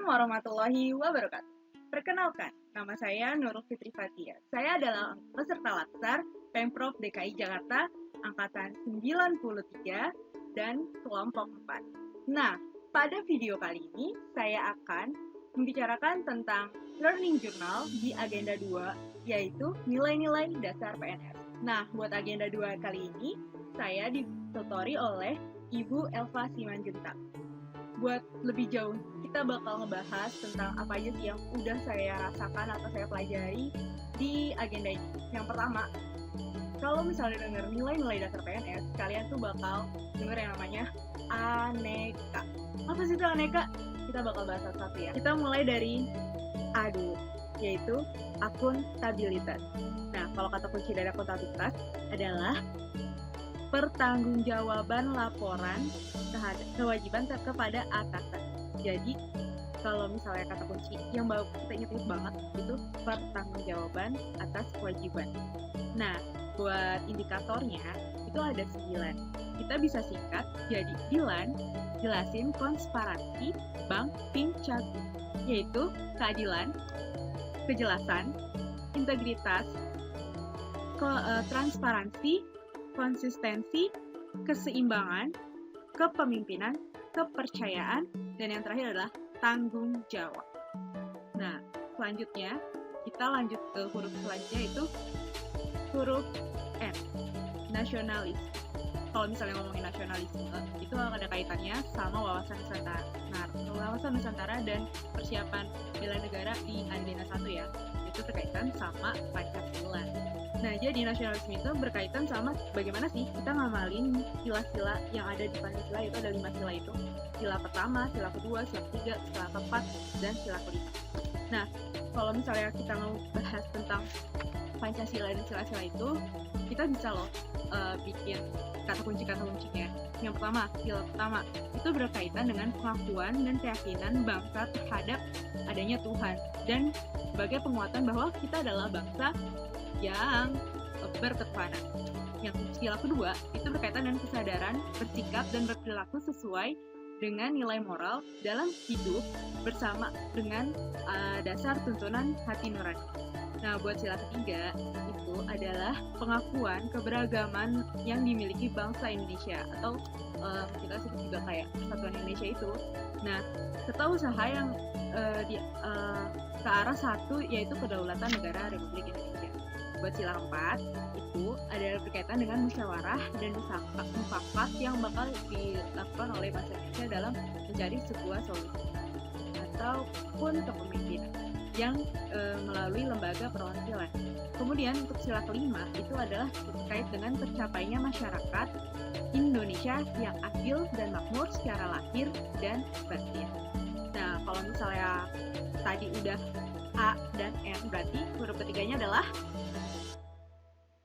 warahmatullahi wabarakatuh. Perkenalkan, nama saya Nurul Fitri Fatia. Saya adalah peserta Laksar Pemprov DKI Jakarta angkatan 93 dan kelompok 4. Nah, pada video kali ini saya akan membicarakan tentang learning journal di agenda 2, yaitu nilai-nilai dasar PNS. Nah, buat agenda 2 kali ini, saya ditutori oleh Ibu Elva Simanjuntak. Buat lebih jauh, kita bakal ngebahas tentang apa aja sih yang udah saya rasakan atau saya pelajari di agenda ini. Yang pertama, kalau misalnya denger nilai-nilai dasar PNS, kalian tuh bakal denger yang namanya aneka. Apa sih itu aneka? Kita bakal bahas satu-satu ya. Kita mulai dari A dulu, yaitu akuntabilitas. Nah, kalau kata kunci dari akuntabilitas adalah pertanggungjawaban laporan terhadap kewajiban kepada atasan. Jadi, kalau misalnya kata kunci yang kita ingat banget itu pertanggungjawaban atas kewajiban. Nah, buat indikatornya itu ada 9. Kita bisa singkat jadi DILAN, jelasin transparansi Bank Tim Cagu, yaitu keadilan, kejelasan, integritas, transparansi, konsistensi, keseimbangan, kepemimpinan, kepercayaan, dan yang terakhir adalah tanggung jawab. Nah, selanjutnya kita lanjut ke huruf selanjutnya, yaitu huruf N, nasionalis. Kalau misalnya ngomongin nasionalisme, itu ada kaitannya sama wawasan Nusantara dan persiapan bela negara di Agenda 1 ya. Itu berkaitan sama Pancasila. Nah, jadi nasionalisme itu berkaitan sama bagaimana sih kita ngamalin sila-sila yang ada di Pancasila. Itu ada 5 sila itu. Sila pertama, sila kedua, sila ketiga, sila keempat, dan sila kelima. Nah, kalau misalnya kita mau bahas tentang Pancasila dan sila-sila itu, kita bisa loh bikin kata kuncinya. Yang pertama, sila pertama, itu berkaitan dengan pengakuan dan keyakinan bangsa terhadap adanya Tuhan dan sebagai penguatan bahwa kita adalah bangsa yang berketuhanan. Yang sila kedua itu berkaitan dengan kesadaran bersikap dan berperilaku sesuai dengan nilai moral dalam hidup bersama dengan dasar tuntunan hati nurani. Nah, buat sila ketiga itu adalah pengakuan keberagaman yang dimiliki bangsa Indonesia atau kita sebut juga kayak Persatuan Indonesia itu. Nah, serta usaha yang ke arah satu, yaitu kedaulatan negara Republik Indonesia. Buat sila keempat itu adalah berkaitan dengan musyawarah dan mufakat yang bakal dilakukan oleh bangsa Indonesia dalam mencari sebuah solusi ataupun kepemimpinan yang melalui lembaga perwakilan. Kemudian untuk sila kelima itu adalah terkait dengan tercapainya masyarakat Indonesia yang adil dan makmur secara lahir dan batin. Nah, kalau misalnya tadi udah A dan N, berarti huruf ketiganya adalah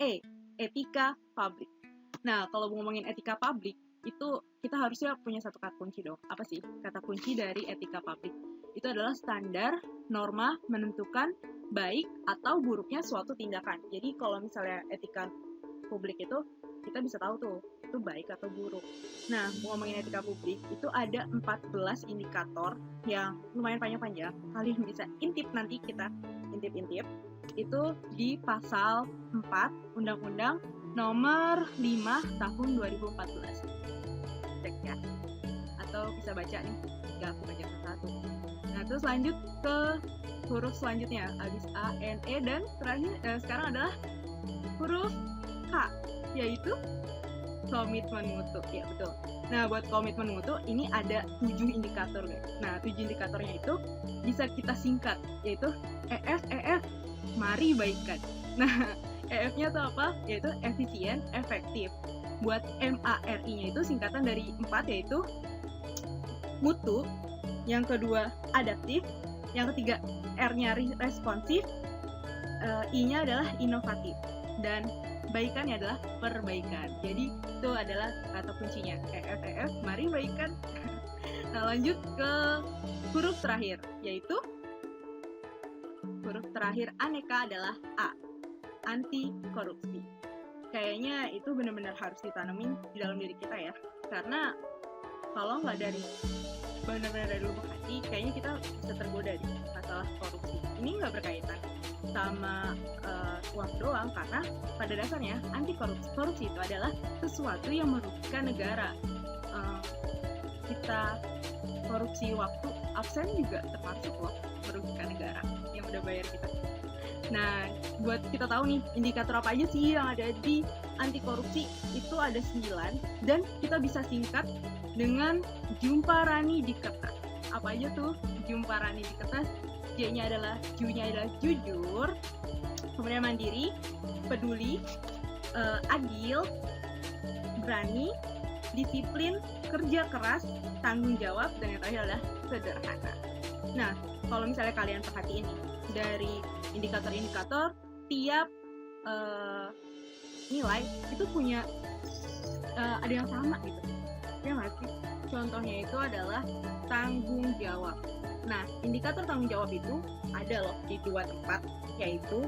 E, etika publik. Nah, kalau ngomongin etika publik, itu kita harusnya punya satu kata kunci dong. Apa sih kata kunci dari etika publik? Itu adalah standar, norma, menentukan baik atau buruknya suatu tindakan. Jadi kalau misalnya etika publik itu, kita bisa tahu tuh, itu baik atau buruk. Nah, ngomongin etika publik, itu ada 14 indikator yang lumayan panjang-panjang. Kalian bisa intip nanti kita intip-intip. Itu di pasal 4 Undang-Undang nomor 5 tahun 2014. Cek ya. Atau bisa baca nih, gak aku baca satu. Nah, terus lanjut ke huruf selanjutnya. Habis A, N, E, dan terakhir sekarang adalah huruf H, yaitu komitmen mutu. Ya, betul. Nah, buat komitmen mutu, ini ada 7 indikator, guys. Nah, 7 indikatornya itu bisa kita singkat, yaitu EF, mari baikkan. Nah, EF-nya itu apa? Yaitu efisien, efektif. Buat MARI-nya itu singkatan dari 4, yaitu mutu. Yang kedua, adaptif. Yang ketiga, R-nya responsif. I-nya adalah inovatif. Dan baikannya adalah perbaikan. Jadi, itu adalah kata kuncinya. EF, mari baikkan. Nah, lanjut ke huruf terakhir, yaitu huruf terakhir aneka adalah A, anti korupsi. Kayaknya itu benar-benar harus ditanemin di dalam diri kita ya, karena kalau nggak dari benar-benar dari lubuk hati, kayaknya kita bisa tergoda di masalah korupsi. Ini nggak berkaitan sama uang doang, karena pada dasarnya anti korupsi itu adalah sesuatu yang merugikan negara. Kita korupsi waktu absen juga termasuk loh merugikan negara yang udah bayar kita. Nah, buat kita tahu nih indikator apa aja sih yang ada di anti korupsi, itu ada 9 dan kita bisa singkat dengan jumpa Rani di kertas. Apa aja tuh jumpa Rani di kertas? J-nya adalah jujur, kemudian mandiri, peduli, adil, berani, disiplin, kerja keras, tanggung jawab, dan yang terakhir adalah sederhana. Nah, kalau misalnya kalian perhatiin nih, dari indikator-indikator tiap nilai itu punya ada yang sama gitu, ya nggak sih? Contohnya itu adalah tanggung jawab. Nah, indikator tanggung jawab itu ada loh di 2 tempat, yaitu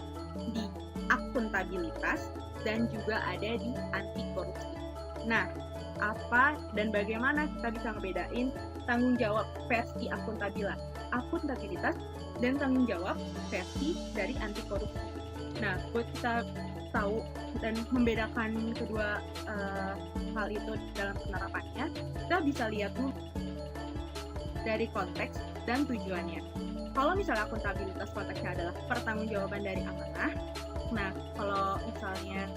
di akuntabilitas dan juga ada di anti korupsi. Nah, apa dan bagaimana kita bisa ngebedain tanggung jawab versi akuntabilitas dan tanggung jawab versi dari anti korupsi? Nah, buat kita tahu dan membedakan kedua hal itu dalam penerapannya, kita bisa lihat dulu dari konteks dan tujuannya. Kalau misalnya akuntabilitas konteksnya adalah pertanggungjawaban dari amanah, nah kalau misalnya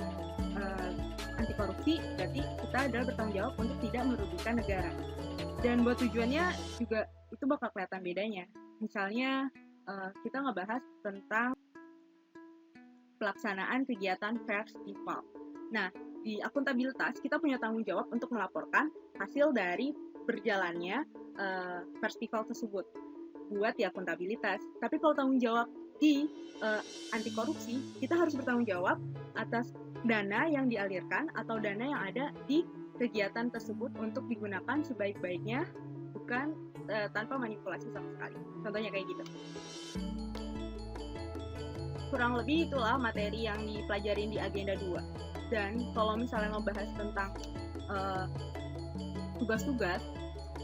anti korupsi berarti kita adalah bertanggung jawab untuk tidak merugikan negara. Dan buat tujuannya juga itu bakal kelihatan bedanya. Misalnya kita ngebahas tentang pelaksanaan kegiatan festival. Nah, di akuntabilitas kita punya tanggung jawab untuk melaporkan hasil dari berjalannya festival tersebut buat di akuntabilitas. Tapi kalau tanggung jawab di anti korupsi, kita harus bertanggung jawab atas dana yang dialirkan atau dana yang ada di kegiatan tersebut untuk digunakan sebaik-baiknya, bukan tanpa manipulasi sama sekali. Contohnya kayak gitu. Kurang lebih itulah materi yang dipelajarin di agenda 2. Dan kalau misalnya ngebahas tentang tugas-tugas,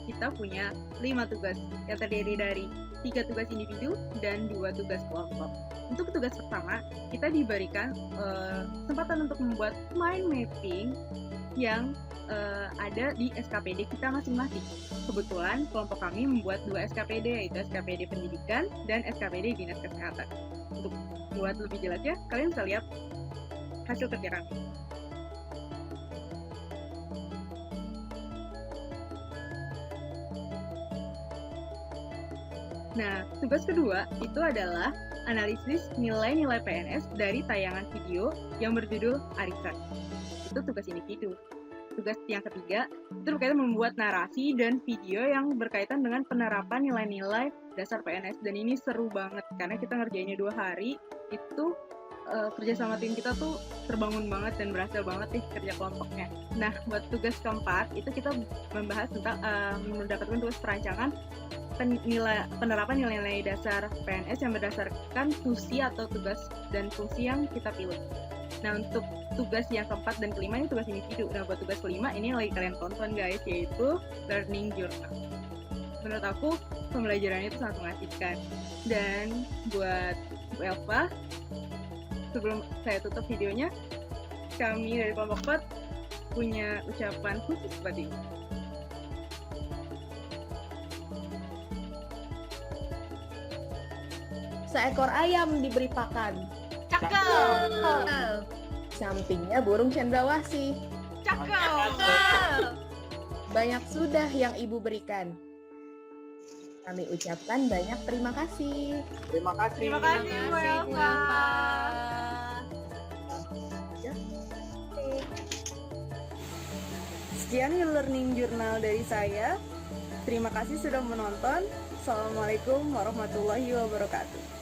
kita punya 5 tugas yang terdiri dari 3 tugas individu dan 2 tugas kelompok. Untuk tugas pertama, kita diberikan kesempatan untuk membuat mind mapping yang ada di SKPD kita masing-masing. Kebetulan kelompok kami membuat 2 SKPD, yaitu SKPD Pendidikan dan SKPD Dinas Kesehatan. Untuk buat lebih jelasnya, kalian bisa lihat hasil kerja kami. Nah, tugas kedua itu adalah analisis nilai-nilai PNS dari tayangan video yang berjudul Arisan. Itu tugas individu. Tugas yang ketiga itu berkaitan membuat narasi dan video yang berkaitan dengan penerapan nilai-nilai dasar PNS. Dan ini seru banget karena kita ngerjainnya 2 hari. Itu kerja sama tim kita tuh terbangun banget dan berhasil banget nih kerja kelompoknya. Nah, buat tugas keempat itu kita membahas tentang mendapatkan tugas perancangan penerapan nilai-nilai dasar PNS yang berdasarkan fungsi atau tugas dan fungsi yang kita pilih. Nah, untuk tugas yang keempat dan kelima ini tugas individu. Nah, buat tugas kelima ini yang lagi kalian tonton guys, yaitu learning journal. Menurut aku pembelajarannya itu sangat mengasihkan. Dan buat Bu Elva, sebelum saya tutup videonya, kami dari kelompok 4 punya ucapan khusus buat ibu. Seekor ayam diberi pakan. Cakep. Sampingnya burung cendrawasih. Cakep. Banyak sudah yang ibu berikan. Kami ucapkan banyak terima kasih. Terima kasih. Terima kasih Bu Elva. Sekian learning journal dari saya. Terima kasih sudah menonton. Assalamualaikum warahmatullahi wabarakatuh.